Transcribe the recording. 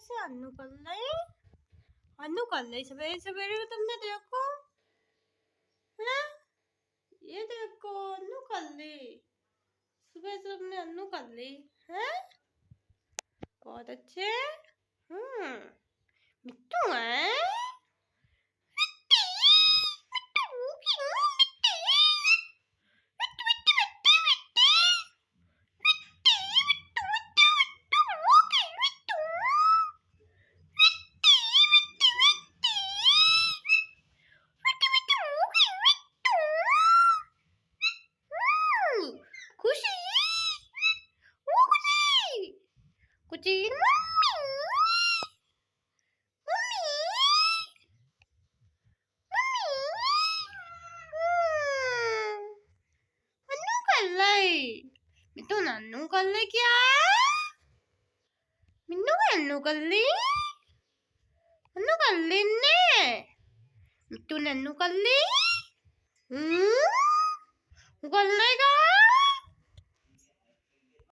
से अन्नू कर ले सवेरे सवेरे तुमने देखो है। ये देखो अन्नू कर ली सुबह से तुमने अन्नू कर ली है। बहुत अच्छे। मिट्टू है। खुशी वो खुशी कुछ मिट्टू नन्नू कर ले क्या मिन्नू नन्नू कर ली नन्नू कर ली ने मिट्टू नन्नू कर ली कर लेगा।